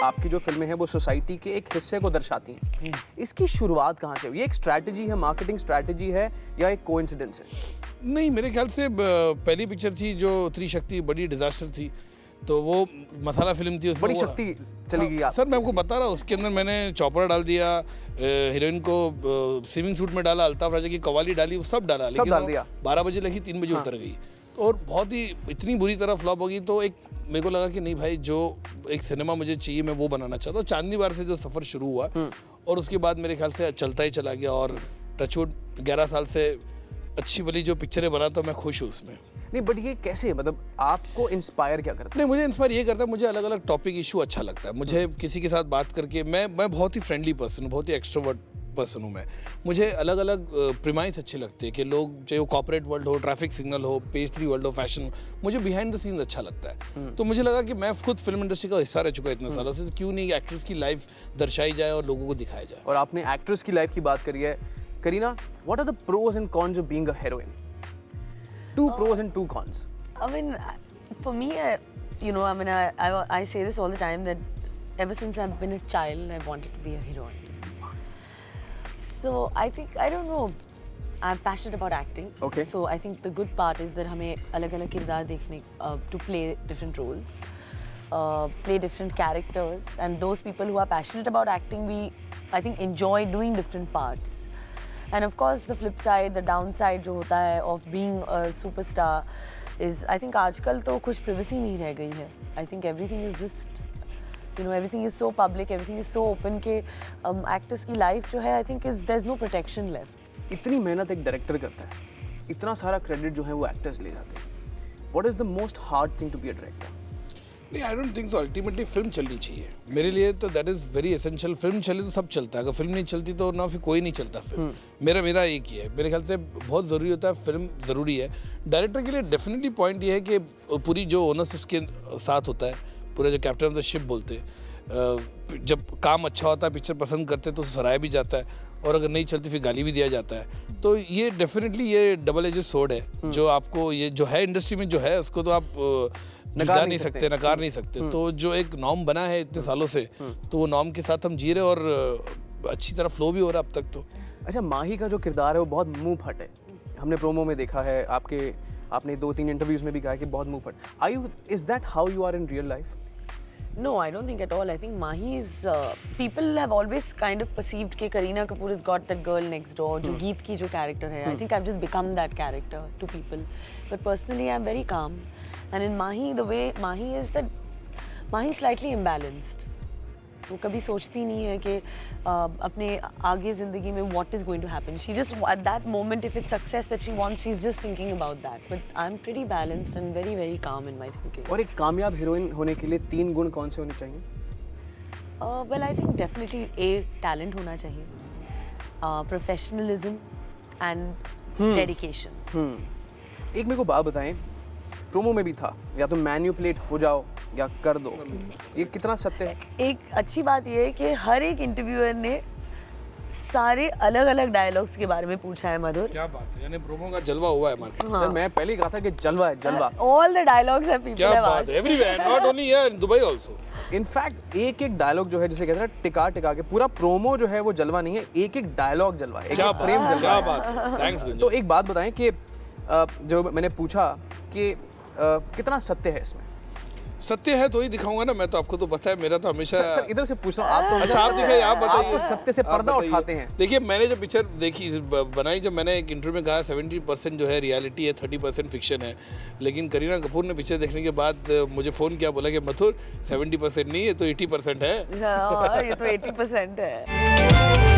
आपकी जो फिल्में हैं वो सोसाइटी के एक हिस्से को दर्शाती हैं। इसकी शुरुआत कहाँ से हुई? ये एक स्ट्रैटेजी है, मार्केटिंग स्ट्रैटेजी है या एक कोइंसिडेंस है? नहीं, मेरे ख्याल से पहली पिक्चर थी जो त्रिशक्ति, बड़ी डिजास्टर थी, तो वो मसाला फिल्म थी। उसमें बड़ी शक्ति चली गई। सर मैं आपको बता रहा हूँ, उसके अंदर मैंने चॉपर डाल दिया, हीरोइन को स्विमिंग सूट में डाला, अल्ताफ राजा की कवाली डाली, वो सब डाला, सब डाल दिया। 12 बजे लगी, 3 बजे उतर गई और बहुत ही इतनी बुरी तरह फ्लॉप होगी। तो एक मेरे को लगा कि नहीं भाई, जो एक सिनेमा मुझे चाहिए मैं वो बनाना चाहता हूँ। चांदनी बार से जो सफ़र शुरू हुआ और उसके बाद मेरे ख्याल से चलता ही चला गया और टचवुड 11 साल से अच्छी भली जो पिक्चरें बनाता हूँ मैं खुश हूँ उसमें। नहीं, बट ये कैसे, मतलब आपको इंस्पायर क्या करता है? नहीं, मुझे इंस्पायर ये करता है, मुझे अलग अलग टॉपिक इशू अच्छा लगता है। मुझे किसी के साथ बात करके मैं बहुत ही फ्रेंडली पर्सन हूँ, बहुत ही एक्सट्रोवर्ट पर्सन हूँ मैं। मुझे अलग अलग प्रीमाइस अच्छे लगते हैं कि लोग, चाहे वो कॉर्पोरेट वर्ल्ड हो, ट्रैफिक सिग्नल हो, पेस्ट्री वर्ल्ड हो, फैशन, मुझे बिहाइंड द सीन्स अच्छा लगता है। तो मुझे लगा कि मैं खुद फिल्म इंडस्ट्री का हिस्सा रह चुका इतने सालों से, तो क्यों नहीं एक्ट्रेस की लाइफ दर्शाई जाए और लोगों को दिखाया जाए। और आपने एक्ट्रेस की लाइफ की बात करी है, Kareena, what are the pros and cons of being a heroine? 2 pros and 2 cons. I mean, for me, you know, I mean, I say this all the time that ever since I've been a child, I wanted to be a heroine. So I think, I don't know, I'm passionate about acting. Okay. So I think the good part is that हमें अलग-अलग किरदार देखने, to play different roles, play different characters, and those people who are passionate about acting, we, I think, enjoy doing different parts. And of course, the flip side, the downside जो होता है of being a superstar is, I think आजकल तो कुछ privacy नहीं रह गई है. I think everything is just, you know, everything is so public, everything is so open कि actors की life जो है, I think is there's no protection left. इतनी मेहनत एक डायरेक्टर करता है, इतना सारा क्रेडिट जो है वो एक्टर्स ले जाते हैं। What is the most hard thing to be a director? नहीं, I don't think so. Ultimately film चलनी चाहिए मेरे लिए, तो that is very essential. Film चले तो सब चलता है, अगर फिल्म नहीं चलती तो ना फिर कोई नहीं चलता फिल्म। मेरा एक ही है, मेरे ख्याल से बहुत ज़रूरी होता है, फिल्म ज़रूरी है। डायरेक्टर के लिए डेफिनेटली पॉइंट ये है कि पूरी जो ओनर्स उसके साथ होता है, पूरा जो कैप्टन ऑफ द शिप बोलते हैं, जब काम अच्छा होता है, पिक्चर पसंद करते हैं तो सराहा भी जाता है, और अगर नहीं चलती फिर गाली भी दिया जाता है। तो ये डेफिनेटली ये डबल एजेड सोर्ड है, जो आपको ये जो है इंडस्ट्री में जो है उसको तो आप नकार नहीं सकते। तो जो एक नॉर्म बना है इतने सालों से, तो वो नॉर्म के साथ हम जी रहे और अच्छी तरह फ्लो भी हो रहा है अब तक तो। अच्छा, माही का जो किरदार है वो बहुत मुंह फट है, हमने प्रोमो में देखा है, आपने 2-3 इंटरव्यूज में भी कहा है कि बहुत मुंह फट। Is that how you are in real life? No, I don't think at all. I think Mahi is, people have always kind of perceived कि Kareena Kapoor has got that girl next door, जो गीत की जो character है. I think I've just become that character to people. But personally, I'm very calm. And in Mahi, the way Mahi is that, Mahi is slightly imbalanced. वो कभी सोचती नहीं है कि अपने आगे ज़िंदगी में what is going to happen. She just, at that moment, if it's success that she wants, she's just thinking about that. But I'm pretty balanced and very, very calm in my thinking. और एक कामयाब heroine होने के लिए 3 गुण कौन से होने चाहिए? Well, I think definitely talent होना चाहिए, professionalism and dedication. एक मेरे को बात बताएं, प्रोमो में भी था, या तो मैन्युपुलेट हो जाओ या कर दो, ये कितना सत्य है? एक अच्छी बात ये है कि हर एक इंटरव्यूअर ने सारे अलग अलग डायलॉग्स के बारे में पूछा है मधुर। क्या बात है, यानी प्रोमो का जलवा हुआ है मार्केट। सर मैं पहले ही कहा था कि जलवा है, जलवा। All the dialogues have people have asked, everywhere, not only here in Dubai also. In fact एक डायलॉग जो है, जिसे कहते हैं टिका के, पूरा प्रोमो जो है वो जलवा नहीं है, एक डायलॉग जलवा है, एक फ्रेम जलवा है। क्या बात है, थैंक्स। तो एक बात बताएं कि जो मैंने पूछा कि कितना सत्य है इसमें? सत्य है तो ही दिखाऊंगा ना, मैं तो आपको तो पता है मेरा तो हमेशा। सर इधर से पूछ रहा हूँ, आप तो अच्छा आप दिखाइए, आप बताइए। आप तो सत्य से पर्दा उठाते हैं। देखिए मैंने जब पिक्चर देखी बनाई, जब मैंने एक इंटरव्यू में कहा 70% जो है रियलिटी है, 30% फिक्शन है, लेकिन करीना कपूर ने पिक्चर देखने के बाद मुझे फ़ोन किया, बोला कि मथुर 70% नहीं, ये तो 80% है। ये तो 80% है।